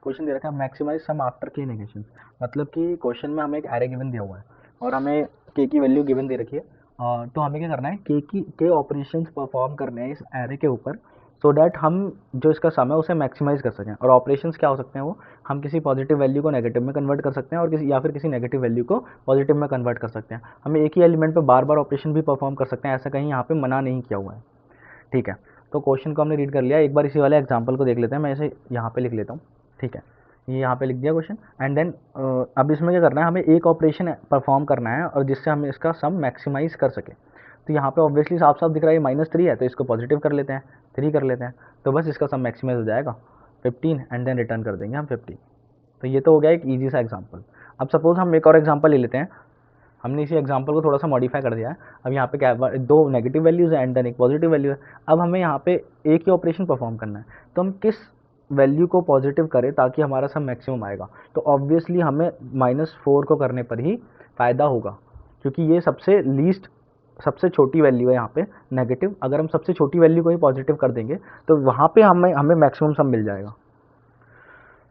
Question दे रखा है maximise some after के नेगेशन। मतलब कि क्वेश्चन में हमें एक एरे गिवन दिया हुआ है और हमें के की वैल्यू गिवन दे रखी है। तो हमें क्या करना है, के ऑपरेशंस परफॉर्म करने हैं इस एरे के ऊपर, सो डैट हम जो इसका सम है उसे मैक्सिमाइज कर सकें। और ऑपरेशंस क्या हो सकते हैं, वो हम किसी पॉजिटिव वैल्यू को नेगेटिव में कन्वर्ट कर सकते हैं और किसी या फिर किसी नेगेटिव वैल्यू को पॉजिटिव में कन्वर्ट कर सकते हैं। हमें एक ही एलिमेंट पे बार बार ऑपरेशन भी परफॉर्म कर सकते हैं, ऐसा कहीं यहाँ पे मना नहीं किया हुआ है। ठीक है, तो क्वेश्चन को हमने रीड कर लिया, एक बार इसी वाले एग्जाम्पल को देख लेते हैं। मैं इसे यहाँ पे लिख लेता हूँ। ठीक है, ये यहाँ पे लिख दिया क्वेश्चन। एंड देन अब इसमें क्या करना है, हमें एक ऑपरेशन परफॉर्म करना है और जिससे हम इसका सम मैक्सिमाइज कर सके। तो यहाँ पे ऑब्वियसली साफ साफ दिख रहा है -3 है, तो इसको पॉजिटिव कर लेते हैं, 3 कर लेते हैं, तो बस इसका सम मैक्सिमाइज हो जाएगा 15 एंड देन रिटर्न कर देंगे हम 50। तो ये तो हो गया एक ईजी सा एग्जाम्पल। अब सपोज हम एक और एग्जाम्पल ले लेते हैं। हमने इसी एग्जाम्पल को थोड़ा सा मॉडिफाई कर दिया है। अब यहाँ पे क्या है, दो नेगेटिव वैल्यूज़ है एंड देन एक पॉजिटिव वैल्यू है। अब हमें यहाँ पे एक ही ऑपरेशन परफॉर्म करना है, तो हम किस वैल्यू को पॉजिटिव करें ताकि हमारा सम मैक्सिमम आएगा। तो ऑब्वियसली हमें -4 को करने पर ही फ़ायदा होगा, क्योंकि ये सबसे छोटी वैल्यू है यहाँ पे नेगेटिव। अगर हम सबसे छोटी वैल्यू को ही पॉजिटिव कर देंगे तो वहाँ पे हमें हमें मैक्सिमम सम मिल जाएगा।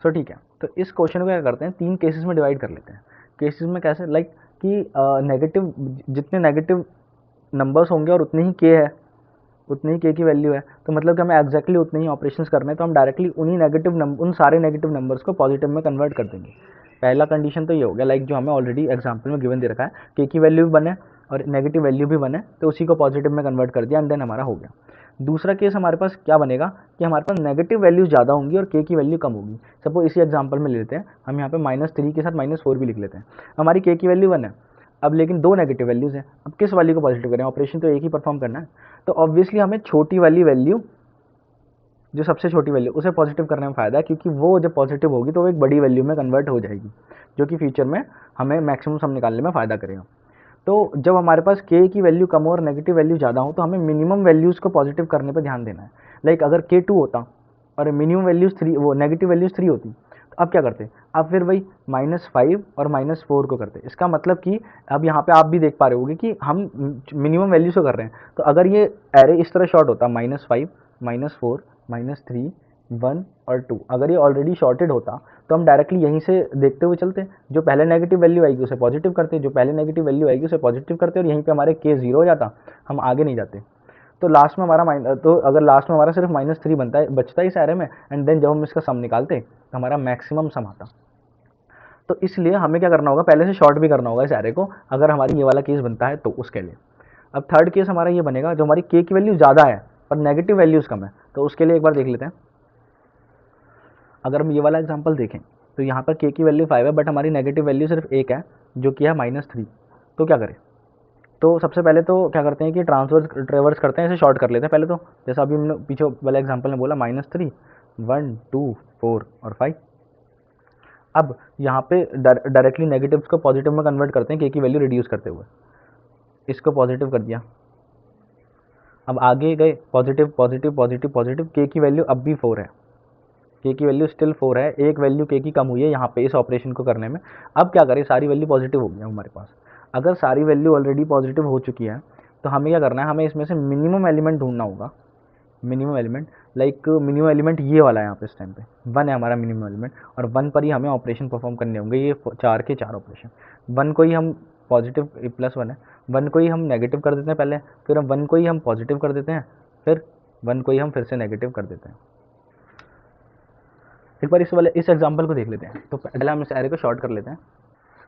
सो ठीक है, तो इस क्वेश्चन को क्या करते हैं, 3 केसेस में डिवाइड कर लेते हैं। केसेस में कैसे, लाइक कि नेगेटिव, जितने नेगेटिव नंबर्स होंगे और उतनी ही के है, उतनी ही के की वैल्यू है, तो मतलब कि हमें एक्जैक्टली उतने ही ऑपरेशंस करने हैं, तो हम डायरेक्टली उन सारे नेगेटिव नंबर्स को पॉजिटिव में कन्वर्ट कर देंगे। पहला कंडीशन तो ये हो गया, लाइक जो हमें ऑलरेडी एग्जाम्पल में गिवन दे रखा है, के की वैल्यू भी बने और नेगेटिव वैल्यू भी बने, तो उसी को पॉजिटिव में कन्वर्ट कर दिया एंड देन हमारा हो गया। दूसरा केस हमारे पास क्या बनेगा कि हमारे पास नेगेटिव वैल्यूज ज़्यादा होंगी और के की वैल्यू कम होगी। सपोज इसी एग्जाम्पल में ले लेते हैं, हम यहाँ पे -3 के साथ -4 भी लिख लेते हैं। हमारी के की वैल्यू 1 है, अब लेकिन दो नेगेटिव वैल्यूज़ हैं। अब किस वैल्यू को पॉजिटिव करें, ऑपरेशन तो एक ही परफॉर्म करना है, तो ऑब्वियसली हमें छोटी वाली वैल्यू, जो सबसे छोटी वैल्यू, उसे पॉजिटिव करने में फ़ायदा है, क्योंकि वो जब पॉजिटिव होगी तो वो एक बड़ी वैल्यू में कन्वर्ट हो जाएगी, जो कि फ्यूचर में हमें मैक्सिमम सम निकालने में फ़ायदा करेगा। तो जब हमारे पास के की वैल्यू कम हो और नेगेटिव वैल्यू ज़्यादा हो, तो हमें मिनिमम वैल्यूज़ को पॉजिटिव करने पर ध्यान देना है। लाइक अगर के 2 होता और मिनिमम वैल्यूज़ 3, वो नेगेटिव वैल्यूज़ 3 होती, तो अब क्या करते, अब फिर वही -5 और -4 को करते। इसका मतलब कि अब यहाँ पे आप भी देख पा रहे होगे कि हम मिनिमम वैल्यूज़ को कर रहे हैं। तो अगर ये एरे इस तरह शॉर्ट होता, -5, -4, -3, 1 और 2, अगर ये ऑलरेडी शॉर्टेड होता, तो हम डायरेक्टली यहीं से देखते हुए चलते, जो पहले नेगेटिव वैल्यू आएगी उसे पॉजिटिव करते, जो पहले नेगेटिव वैल्यू आएगी उसे पॉजिटिव करते, और यहीं पे हमारे के 0 हो जाता, हम आगे नहीं जाते। तो लास्ट में हमारा तो अगर लास्ट में हमारा सिर्फ -3 बनता है, बचता है इस एरे में, एंड देन जब हम इसका सम निकालते तो हमारा मैक्सिमम सम आता। तो इसलिए हमें क्या करना होगा, पहले से शॉर्ट भी करना होगा इस एरे को, अगर हमारी ये वाला केस बनता है तो उसके लिए। अब थर्ड केस हमारा ये बनेगा, जो हमारी के की वैल्यू ज़्यादा है और नेगेटिव वैल्यूज़ कम है, तो उसके लिए एक बार देख लेते हैं। अगर हम ये वाला एग्जांपल देखें, तो यहाँ पर के की वैल्यू 5 है, बट हमारी नेगेटिव वैल्यू सिर्फ 1 है, जो कि है -3। तो क्या करें, तो सबसे पहले तो क्या करते हैं कि ट्रेवर्स करते हैं, इसे शॉर्ट कर लेते हैं पहले तो। जैसा अभी हमने पीछे वाले एग्जांपल में बोला, -3, 1, 2, 4 और 5। अब यहाँ पे डायरेक्टली नेगेटिव्स को पॉजिटिव में कन्वर्ट करते हैं, के की वैल्यू रिड्यूस करते हुए। इसको पॉजिटिव कर दिया, अब आगे गए, पॉजिटिव पॉजिटिव पॉजिटिव पॉजिटिव, के की वैल्यू अब भी 4 है, के की वैल्यू स्टिल 4 है, एक वैल्यू के की कम हुई है यहाँ पे इस ऑपरेशन को करने में। अब क्या करें, सारी वैल्यू पॉजिटिव हो गई है हमारे पास। अगर सारी वैल्यू ऑलरेडी पॉजिटिव हो चुकी है, तो हमें क्या करना है, हमें इसमें से मिनिमम एलिमेंट ढूंढना होगा। Minimum element, like minimum element ये वाला है, यहाँ पे इस टाइम पे 1 है हमारा मिनिमम एलिमेंट, और 1 पर ही हमें ऑपरेशन परफॉर्म करने होंगे, ये 4 के 4 ऑपरेशन। 1 को ही हम पॉजिटिव, +1 है, 1 को ही हम नेगेटिव कर देते हैं पहले, फिर हम 1 को ही हम पॉजिटिव कर देते हैं, फिर 1 को ही हम फिर से नेगेटिव कर देते हैं। एक बार इस एग्जांपल को देख लेते हैं। तो पहले हम इस एरे को शॉर्ट कर लेते हैं,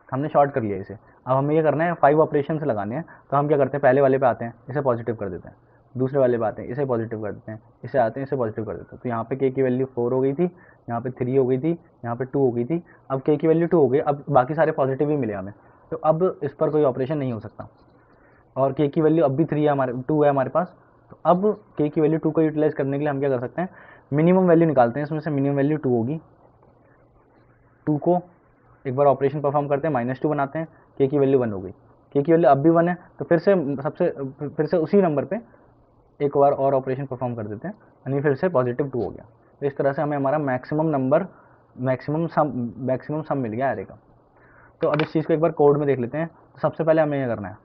हमने शॉर्ट कर लिया इसे। अब हमें ये करना है, 5 ऑपरेशन से लगाने हैं, तो हम क्या करते हैं, पहले वाले पे आते हैं, इसे पॉजिटिव कर देते हैं, दूसरे वाले पे आते हैं, इसे पॉजिटिव कर देते हैं, इसे आते हैं, इसे पॉजिटिव कर देते हैं। तो यहाँ पे के की वैल्यू 4 हो गई थी, यहाँ पे 3 हो गई थी, यहाँ पे 2 हो गई थी। अब के की वैल्यू 2 हो गई, अब बाकी सारे पॉजिटिव ही मिले हमें, तो अब इस पर कोई ऑपरेशन नहीं हो सकता। और के की वैल्यू अब भी 2 है हमारे पास। तो अब के की वैल्यू 2 को यूटिलाइज करने के लिए हम क्या कर सकते हैं, मिनिमम वैल्यू निकालते हैं, इसमें से मिनिमम वैल्यू 2 होगी। 2 को एक बार ऑपरेशन परफॉर्म करते हैं, -2 बनाते हैं, के की वैल्यू 1 हो गई। के की वैल्यू अब भी 1 है, तो फिर से उसी नंबर पे एक बार और ऑपरेशन परफॉर्म कर देते हैं, यानी फिर से +2 हो गया। तो इस तरह से हमें हमारा मैक्सिमम सम मिल गया एरे का। तो अब इस चीज़ को एक बार कोड में देख लेते हैं। तो सबसे पहले हमें ये करना है,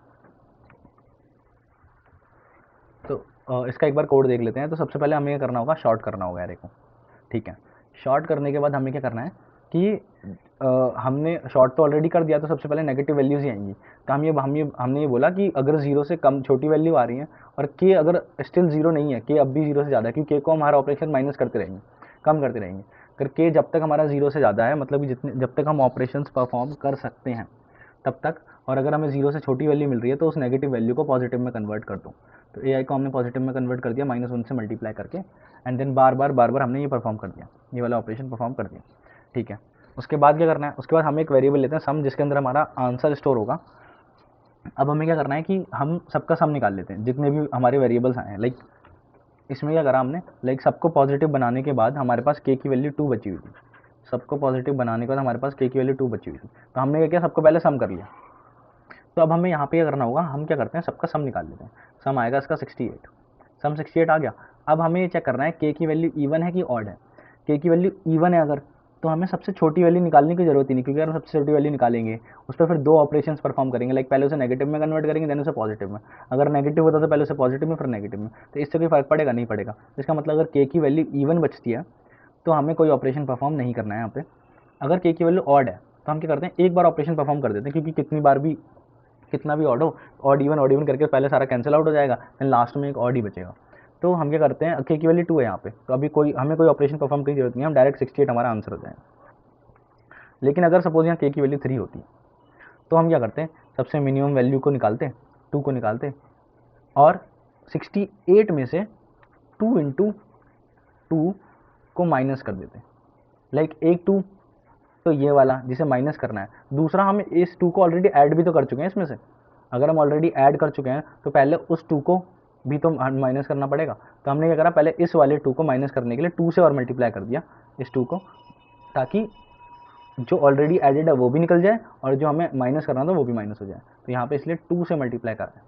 तो इसका एक बार कोड देख लेते हैं। तो सबसे पहले हमें ये करना होगा, शॉर्ट करना होगा एरे को। ठीक है, शॉर्ट करने के बाद हमें क्या करना है कि हमने शॉर्ट तो ऑलरेडी कर दिया, तो सबसे पहले नेगेटिव वैल्यूज़ ही आएंगी। तो हमने ये बोला कि अगर जीरो से कम छोटी वैल्यू आ रही है और के अगर स्टिल जीरो नहीं है, के अब भी जीरो से ज़्यादा है, क्योंकि के को हमारा ऑपरेशन माइनस करते रहेंगे, कम करते रहेंगे। अगर के जब तक हमारा जीरो से ज़्यादा है, मतलब कि जब तक हम ऑपरेशन परफॉर्म कर सकते हैं तब तक, और अगर हमें जीरो से छोटी वैल्यू मिल रही है तो उस नेगेटिव वैल्यू को पॉजिटिव में कन्वर्ट कर दो। तो ए आई को हमने पॉजिटिव में कन्वर्ट कर दिया -1 से मल्टीप्लाई करके, एंड देन बार बार हमने ये परफॉर्म कर दिया, ये वाला ऑपरेशन परफॉर्म कर दिया। ठीक है, उसके बाद क्या करना है, उसके बाद हम एक वेरिएबल लेते हैं सम, जिसके अंदर हमारा आंसर स्टोर होगा। अब हमें क्या करना है कि हम सबका सम निकाल लेते हैं, जितने भी हमारे वेरिएबल्स आए हैं। लाइक इसमें क्या करा हमने, लाइक सबको पॉजिटिव बनाने के बाद हमारे पास के की वैल्यू 2 बची हुई थी। सबको पॉजिटिव बनाने के बाद हमारे पास के की वैल्यू 2 बची हुई थी, तो हमने क्या किया, सबको पहले सम कर लिया। तो अब हमें यहाँ पे क्या करना होगा, हम क्या करते हैं, सबका सम निकाल लेते हैं। सम आएगा इसका 68, सम 68 आ गया। अब हमें ये चेक करना है के की वैल्यू इवन है कि ऑड है। के की वैल्यू इवन है अगर, तो हमें सबसे छोटी वैल्यू निकालने की जरूरत ही नहीं, क्योंकि अगर हम सबसे छोटी वैल्यू निकालेंगे उस पर फिर दो ऑपरेशन परफॉर्म करेंगे। लाइक पहले उसे नेगेटिव में कन्वर्ट करेंगे, देन उसे पॉजिटिव में। अगर नेगेटिव होता तो पहले उसे पॉजिटिव में फिर नेगेटिव में, तो इससे कोई फर्क पड़ेगा नहीं पड़ेगा। इसका मतलब अगर के की वैल्यू इवन बचती है तो हमें कोई ऑपरेशन परफॉर्म नहीं करना है यहाँ पे। अगर के की वैल्यू ऑड है तो हम क्या करते हैं, एक बार ऑपरेशन परफॉर्म कर देते हैं, क्योंकि कितना भी ऑड हो, ऑड इवन करके पहले सारा कैंसिल आउट हो जाएगा, देन लास्ट में एक ऑड ही बचेगा। तो हम क्या करते हैं, के की वैल्यू 2 है यहाँ पे, तो अभी हमें कोई ऑपरेशन परफॉर्म करने की जरूरत नहीं है, हम डायरेक्ट 68 हमारा आंसर हो जाएगा। लेकिन अगर सपोज यहाँ के की वैल्यू 3 होती है तो हम क्या करते हैं, सबसे मिनिमम वैल्यू को निकालते हैं, 2 को निकालते हैं, और 68 में से 2 इंटू 2 को माइनस कर देते हैं। लाइक एक 2 तो ये वाला जिसे माइनस करना है, दूसरा हम इस 2 को ऑलरेडी ऐड भी तो कर चुके हैं इसमें से। अगर हम ऑलरेडी ऐड कर चुके हैं तो पहले उस 2 को भी तो माइनस करना पड़ेगा। तो हमने क्या करा, पहले इस वाले 2 को माइनस करने के लिए 2 से और मल्टीप्लाई कर दिया इस 2 को, ताकि जो ऑलरेडी एडेड है वो भी निकल जाए और जो हमें माइनस करना था वो भी माइनस हो जाए। तो यहाँ पे इसलिए 2 से मल्टीप्लाई कर रहे हैं।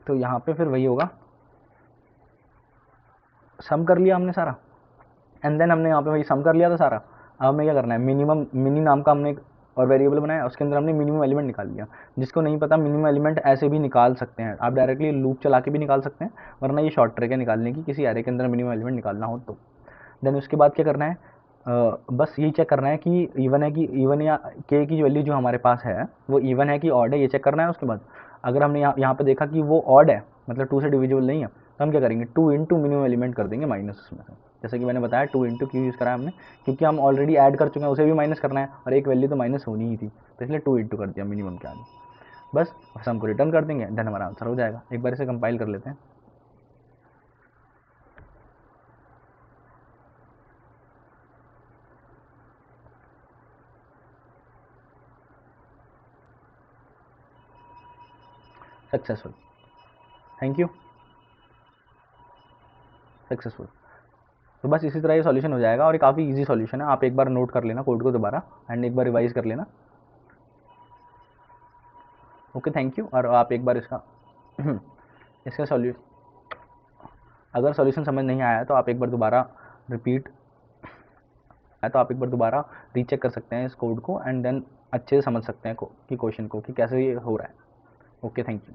तो यहाँ पे फिर वही होगा, सम कर लिया हमने सारा, एंड देन हमने यहाँ पे वही सम कर लिया था सारा। अब हमें क्या करना है, मिनी नाम का हमने एक और वेरिएबल बनाया, उसके अंदर हमने मिनिमम एलिमेंट निकाल लिया। जिसको नहीं पता, मिनिमम एलिमेंट ऐसे भी निकाल सकते हैं आप, डायरेक्टली लूप चला के भी निकाल सकते हैं, वरना ये शॉर्ट ट्रिक है निकालने की, किसी एरे के अंदर मिनिमम एलिमेंट निकालना हो तो। देन उसके बाद क्या करना है, बस यही चेक करना है कि इवन या के की वैल्यू जो हमारे पास है वो इवन है कि ऑड है, ये चेक करना है। उसके बाद अगर हमने यहाँ पे देखा कि वो ऑड है, मतलब 2 से डिविजिबल नहीं है, तो हम क्या करेंगे, 2 इंटू मिनिमम एलिमेंट कर देंगे माइनस उसमें से। जैसे कि मैंने बताया 2 इंटू क्यों यूज़ करा हमने, क्योंकि हम ऑलरेडी ऐड कर चुके हैं, उसे भी माइनस करना है और एक वैल्यू तो माइनस होनी ही थी, तो इसलिए 2 इंटू कर दिया मिनिमम के आगे। बस सम को रिटर्न कर देंगे, देन हमारा आंसर हो जाएगा। एक बार इसे कंपाइल कर लेते हैं। Successful, thank you, successful. तो बस इसी तरह ये सॉल्यूशन हो जाएगा, और ये काफ़ी इजी सॉल्यूशन है। आप एक बार नोट कर लेना कोड को दोबारा, एंड एक बार रिवाइज कर लेना। Okay, thank you. और आप एक बार इसका इसका सॉल्यूशन, अगर सॉल्यूशन समझ नहीं आया है तो आप एक बार दोबारा रिपीट है तो आप एक बार दोबारा रीचेक कर सकते हैं इस कोड को, एंड देन अच्छे से समझ सकते हैं कि क्वेश्चन को कि कैसे ये हो रहा है। Okay, thank you.